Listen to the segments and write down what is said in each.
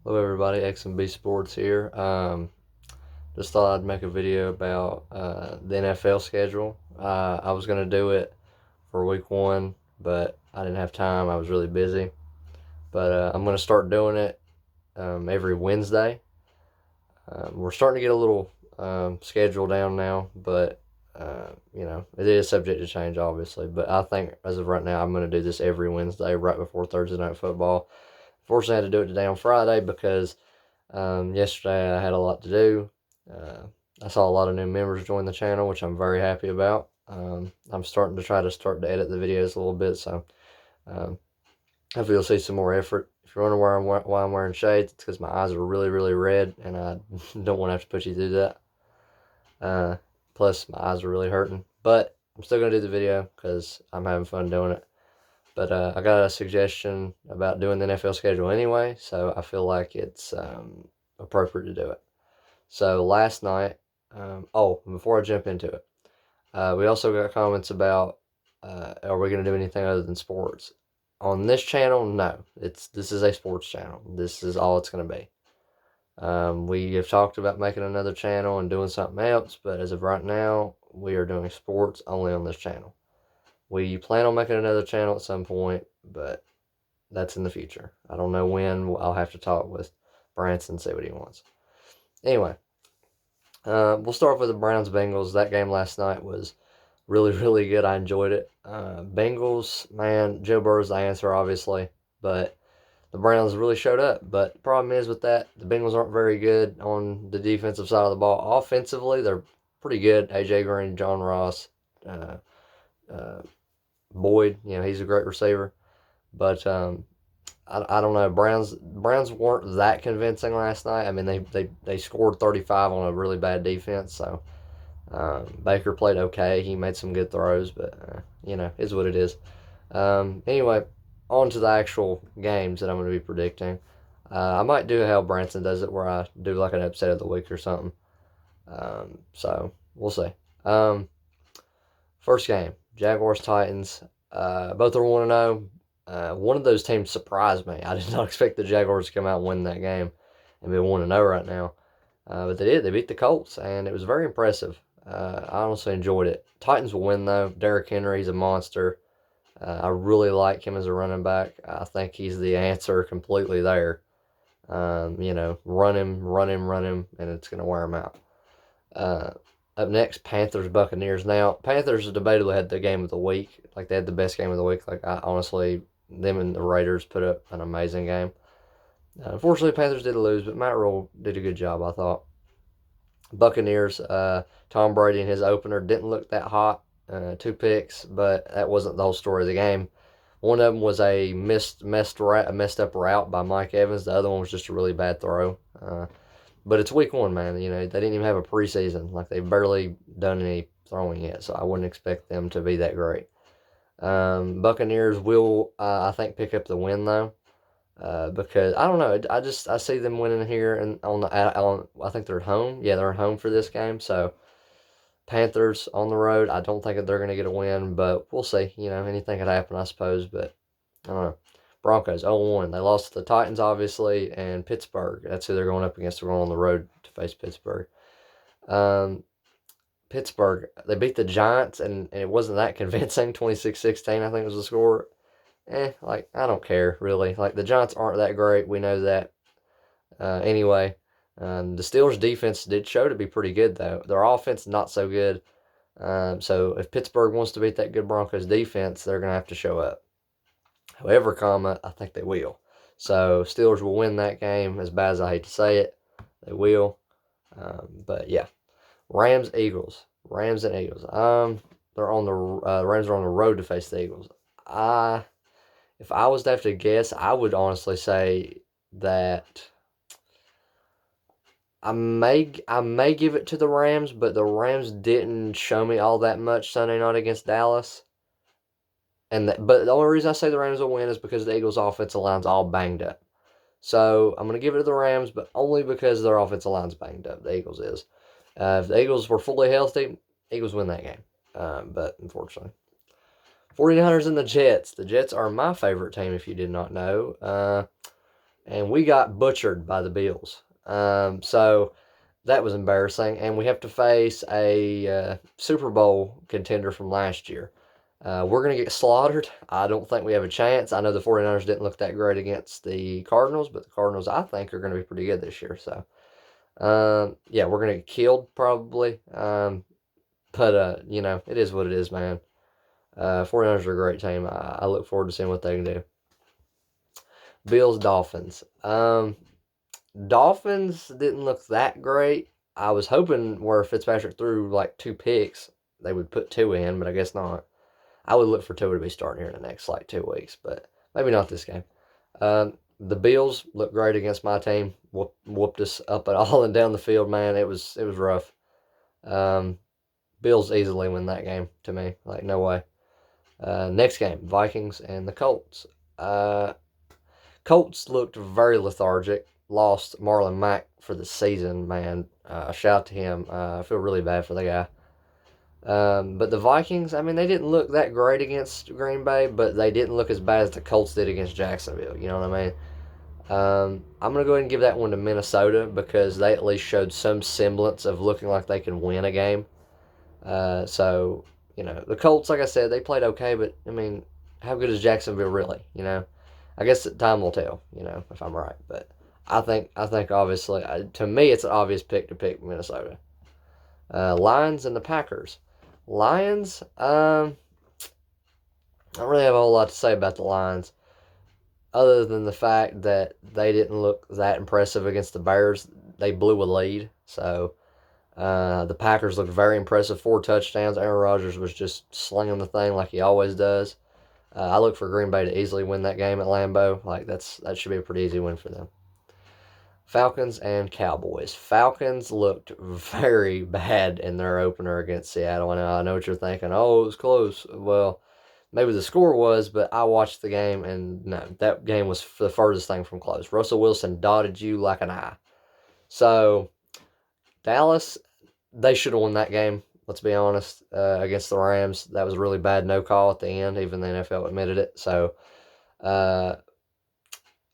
Hello everybody, X&B Sports here. Just thought I'd make a video about the NFL schedule. I was going to do it for week one, but I didn't have time. I was really busy. But I'm going to start doing it every Wednesday. We're starting to get a little schedule down now, but it is subject to change, obviously. But I think as of right now, I'm going to do this every Wednesday right before Thursday Night Football. Fortunately, I had to do it today on Friday because yesterday I had a lot to do. Uh, I saw a lot of new members join the channel, which I'm very happy about. I'm starting to to edit the videos a little bit, so um, hopefully you'll see some more effort. If you're wondering why I'm wearing shades, it's because my eyes are really, really red, and I don't want to have to put you through that. Uh, Plus, my eyes are really hurting, but I'm still gonna do the video because I'm having fun doing it. But I got a suggestion about doing the NFL schedule anyway, so I feel like it's appropriate to do it. So last night, before I jump into it, we also got comments about are we going to do anything other than sports? On this channel, no. This is a sports channel. This is all it's going to be. We have talked about making another channel and doing something else, but as of right now, we are doing sports only on this channel. We plan on making another channel at some point, but that's in the future. I don't know when. I'll have to talk with Branson and see what he wants. Anyway, we'll start with the Browns Bengals. That game last night was really, really good. I enjoyed it. Bengals, man, Joe Burrow's the answer, obviously, but the Browns really showed up. But the problem is with that, the Bengals aren't very good on the defensive side of the ball. Offensively, they're pretty good. AJ Green, John Ross, uh, uh, Boyd, he's a great receiver. But I don't know. Browns weren't that convincing last night. I mean, they scored 35 on a really bad defense. So Baker played okay. He made some good throws, but is what it is. Anyway, on to the actual games that I'm going to be predicting. I might do how Branson does it, where I do like an upset of the week or something. So we'll see. First game, Jaguars Titans. Both are 1-0. One of those teams surprised me. I did not expect the Jaguars to come out and win that game and be 1-0 right now. But they did. They beat the Colts, and it was very impressive. I honestly enjoyed it. Titans will win, though. Derrick Henry, he's a monster. I really like him as a running back. I think he's the answer completely there. Run him, run him, run him, and it's going to wear him out. Uh, Up next, Panthers Buccaneers. Now, Panthers debatably had the game of the week. Like, they had the best game of the week. Like, I honestly, them and the Raiders put up an amazing game. Unfortunately, Panthers did lose, but Matt Rhule did a good job, I thought. Buccaneers, Tom Brady in his opener didn't look that hot. 2 picks, but that wasn't the whole story of the game. One of them was a messed up route by Mike Evans. The other one was just a really bad throw. But it's week one, man. They didn't even have a preseason. Like, they've barely done any throwing yet, so I wouldn't expect them to be that great. Buccaneers will, I think, pick up the win, though. Because I don't know, I see them winning here and I think they're at home. Yeah, they're at home for this game. So Panthers on the road. I don't think that they're going to get a win, but we'll see. Anything could happen, I suppose. But I don't know. Broncos 0-1. They lost to the Titans, obviously, and Pittsburgh. That's who they're going up against. They're going on the road to face Pittsburgh. Um, Pittsburgh, they beat the Giants, and it wasn't that convincing. 26-16, I think was the score. I don't care, really. Like, the Giants aren't that great. We know that. Anyway, the Steelers' defense did show to be pretty good, though. Their offense, not so good. So if Pittsburgh wants to beat that good Broncos defense, they're going to have to show up. However, I think they will. So Steelers will win that game. As bad as I hate to say it, they will. But yeah, Rams Eagles. Rams and Eagles. They're on the Rams are on the road to face the Eagles. If I was to have to guess, I would honestly say that I may give it to the Rams, but the Rams didn't show me all that much Sunday night against Dallas. But the only reason I say the Rams will win is because the Eagles' offensive line's all banged up. So I'm going to give it to the Rams, but only because their offensive line's banged up. The Eagles is. If the Eagles were fully healthy, Eagles win that game. But unfortunately. 49ers and the Jets. The Jets are my favorite team, if you did not know. and we got butchered by the Bills. So that was embarrassing, and we have to face a Super Bowl contender from last year. We're going to get slaughtered. I don't think we have a chance. I know the 49ers didn't look that great against the Cardinals, but the Cardinals, I think, are going to be pretty good this year. So, yeah, we're going to get killed probably. But it is what it is, man. 49ers are a great team. I look forward to seeing what they can do. Bills, Dolphins. Dolphins didn't look that great. I was hoping where Fitzpatrick threw like 2 picks, they would put 2 in, but I guess not. I would look for Tua to be starting here in the next like 2 weeks, but maybe not this game. The Bills looked great against my team. Whooped us up and all and down the field, man. It was rough. Bills easily win that game to me. Like, no way. Next game, Vikings and the Colts. Colts looked very lethargic. Lost Marlon Mack for the season, man. Shout out to him. I feel really bad for the guy. But the Vikings, I mean, they didn't look that great against Green Bay, but they didn't look as bad as the Colts did against Jacksonville. You know what I mean? I'm going to go ahead and give that one to Minnesota because they at least showed some semblance of looking like they can win a game. So, the Colts, like I said, they played okay, but, I mean, how good is Jacksonville really, I guess time will tell, if I'm right. But I think obviously, to me, it's an obvious pick to pick Minnesota. Lions and the Packers. Lions, I don't really have a whole lot to say about the Lions, other than the fact that they didn't look that impressive against the Bears. They blew a lead, so the Packers looked very impressive. 4 touchdowns. Aaron Rodgers was just slinging the thing like he always does. I look for Green Bay to easily win that game at Lambeau. Like that should be a pretty easy win for them. Falcons and Cowboys. Falcons looked very bad in their opener against Seattle. And I know what you're thinking. Oh, it was close. Well, maybe the score was, but I watched the game, and no, that game was the furthest thing from close. Russell Wilson dotted you like an eye. So, Dallas, they should have won that game, let's be honest, against the Rams. That was a really bad no call at the end, even the NFL admitted it. So,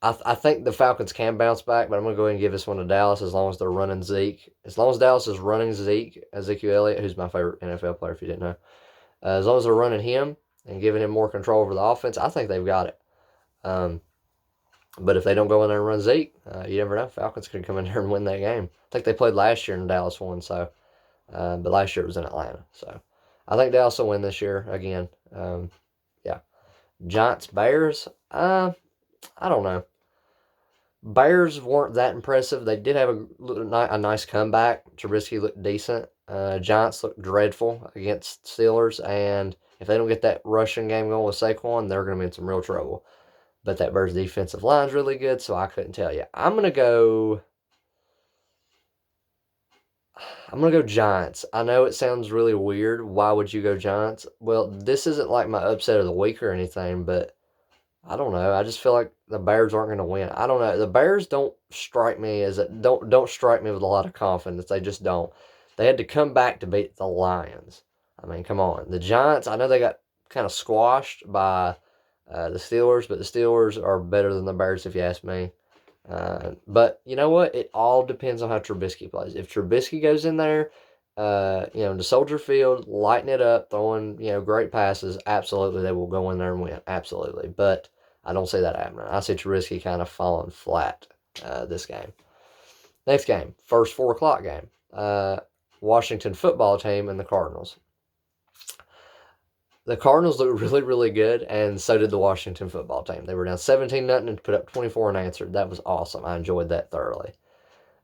I think the Falcons can bounce back, but I'm going to go ahead and give this one to Dallas as long as they're running Zeke. As long as Dallas is running Ezekiel Elliott, who's my favorite NFL player if you didn't know. As long as they're running him and giving him more control over the offense, I think they've got it. But if they don't go in there and run Zeke, you never know. Falcons could come in there and win that game. I think they played last year and Dallas won, but last year it was in Atlanta. So I think Dallas will win this year again. Yeah. Giants, Bears, I don't know. Bears weren't that impressive. They did have a nice comeback. Trubisky looked decent. Giants looked dreadful against Steelers, and if they don't get that rushing game going with Saquon, they're going to be in some real trouble. But that Bears defensive line's really good, so I couldn't tell you. I'm going to go Giants. I know it sounds really weird. Why would you go Giants? Well, this isn't like my upset of the week or anything, but I don't know. I just feel like the Bears aren't going to win. I don't know. The Bears don't strike me don't strike me with a lot of confidence. They just don't. They had to come back to beat the Lions. I mean, come on. The Giants, I know they got kind of squashed by the Steelers, but the Steelers are better than the Bears if you ask me. But you know what? It all depends on how Trubisky plays. If Trubisky goes in there, the Soldier Field, lighting it up, throwing, great passes, absolutely they will go in there and win. Absolutely. But I don't see that happening. I see Trubisky kind of falling flat this game. Next game, first 4 o'clock game. Washington football team and the Cardinals. The Cardinals looked really, really good, and so did the Washington football team. They were down 17-0 and put up 24 unanswered. That was awesome. I enjoyed that thoroughly.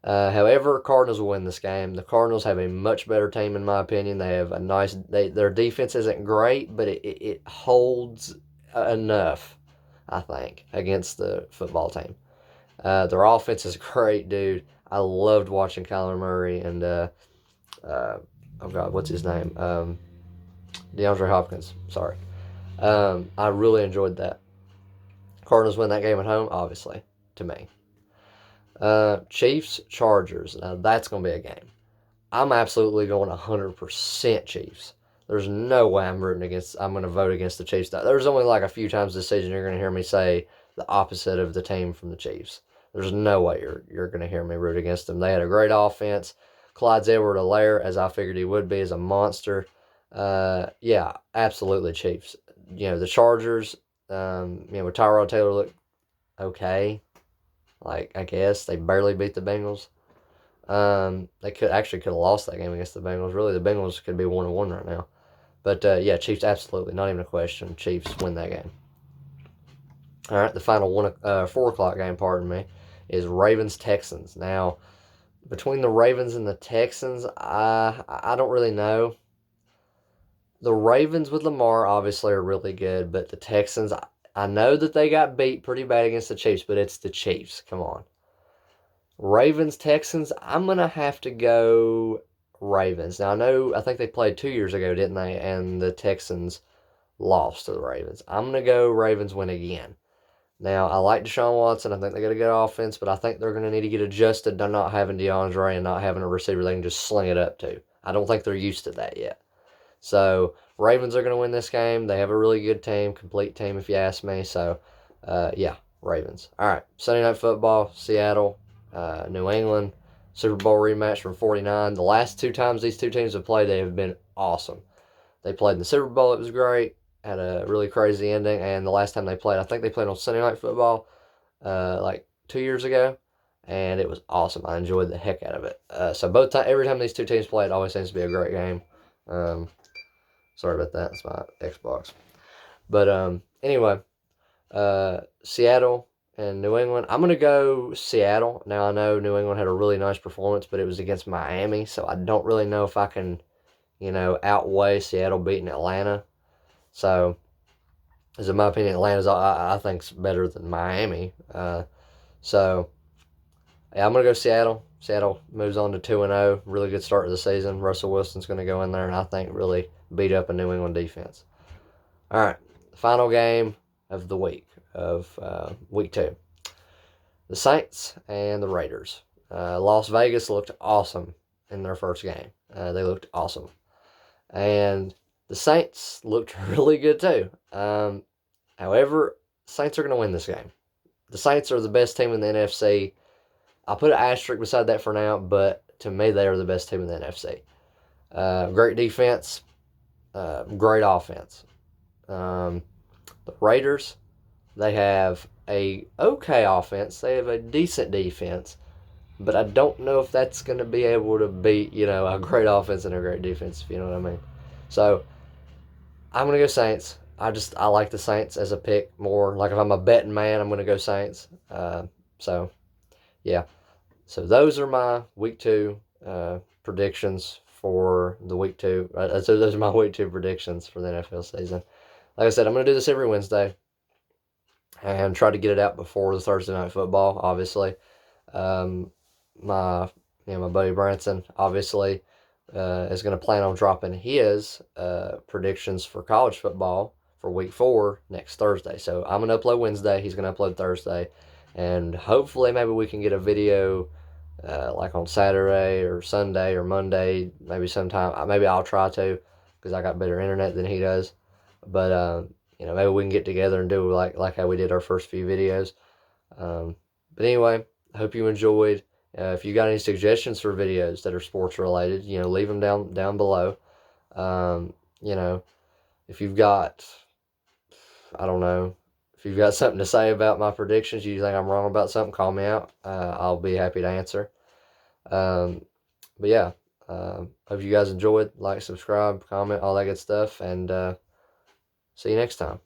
However, Cardinals will win this game. The Cardinals have a much better team, in my opinion. They have their defense isn't great, but it holds enough, I think, against the football team. Their offense is great, dude. I loved watching Kyler Murray and, oh God, what's his name? DeAndre Hopkins, sorry. I really enjoyed that. Cardinals win that game at home, obviously, to me. Chiefs, Chargers. Now, that's going to be a game. I'm absolutely going 100% Chiefs. There's no way I'm going to vote against the Chiefs. There's only like a few times this season you're going to hear me say the opposite of the team from the Chiefs. There's no way you're going to hear me root against them. They had a great offense. Clyde Edwards-Helaire, as I figured he would be, is a monster. Yeah, absolutely Chiefs. The Chargers, with Tyrod Taylor looked okay. Like, I guess they barely beat the Bengals. They could have lost that game against the Bengals. Really, the Bengals could be 1-1 right now. But yeah, Chiefs absolutely, not even a question. Chiefs win that game. All right, the final 4 o'clock game, pardon me, is Ravens Texans. Now, between the Ravens and the Texans, I don't really know. The Ravens with Lamar obviously are really good, but the Texans, I know that they got beat pretty bad against the Chiefs, but it's the Chiefs. Come on. Ravens, Texans, I'm going to have to go Ravens. Now, I think they played 2 years ago, didn't they? And the Texans lost to the Ravens. I'm going to go Ravens win again. Now, I like Deshaun Watson. I think they got a good offense, but I think they're going to need to get adjusted to not having DeAndre and not having a receiver they can just sling it up to. I don't think they're used to that yet. So, Ravens are going to win this game. They have a really good team, complete team if you ask me. So, yeah, Ravens. All right, Sunday Night Football, Seattle, New England, Super Bowl rematch from 49. The last 2 times these 2 teams have played, they have been awesome. They played in the Super Bowl. It was great. Had a really crazy ending. And the last time they played, I think they played on Sunday Night Football like 2 years ago. And it was awesome. I enjoyed the heck out of it. So every time these 2 teams play, it always seems to be a great game. Sorry about that. It's my Xbox. But anyway, Seattle and New England. I'm going to go Seattle. Now, I know New England had a really nice performance, but it was against Miami. So I don't really know if I can, outweigh Seattle beating Atlanta. So, as in my opinion, Atlanta's, I think, better than Miami. So, yeah, I'm going to go Seattle. Seattle moves on to 2-0. Really good start to the season. Russell Wilson's going to go in there and I think really beat up a New England defense. All right, final game of the week, of week 2. The Saints and the Raiders. Las Vegas looked awesome in their first game. They looked awesome. And the Saints looked really good too. However, Saints are going to win this game. The Saints are the best team in the NFC. I'll put an asterisk beside that for now, but to me, they are the best team in the NFC. Great defense, great offense. The Raiders, they have a okay offense. They have a decent defense, but I don't know if that's going to be able to beat, a great offense and a great defense, if you know what I mean. So, I'm going to go Saints. I like the Saints as a pick more. Like, if I'm a betting man, I'm going to go Saints. So, yeah. So, those are my week 2 predictions for the week 2. So, those are my week 2 predictions for the NFL season. Like I said, I'm going to do this every Wednesday and try to get it out before the Thursday Night Football, obviously. My buddy Branson, obviously, is going to plan on dropping his predictions for college football for week 4 next Thursday. So I'm going to upload Wednesday. He's going to upload Thursday. And hopefully maybe we can get a video like on Saturday or Sunday or Monday, maybe sometime. Maybe I'll try to because I got better internet than he does. But, maybe we can get together and do like how we did our first few videos. But anyway, I hope you enjoyed. If you got any suggestions for videos that are sports related, leave them down below. If you've got, I don't know, if you've got something to say about my predictions, you think I'm wrong about something, call me out. I'll be happy to answer. But yeah, hope you guys enjoyed. Like, subscribe, comment, all that good stuff, and see you next time.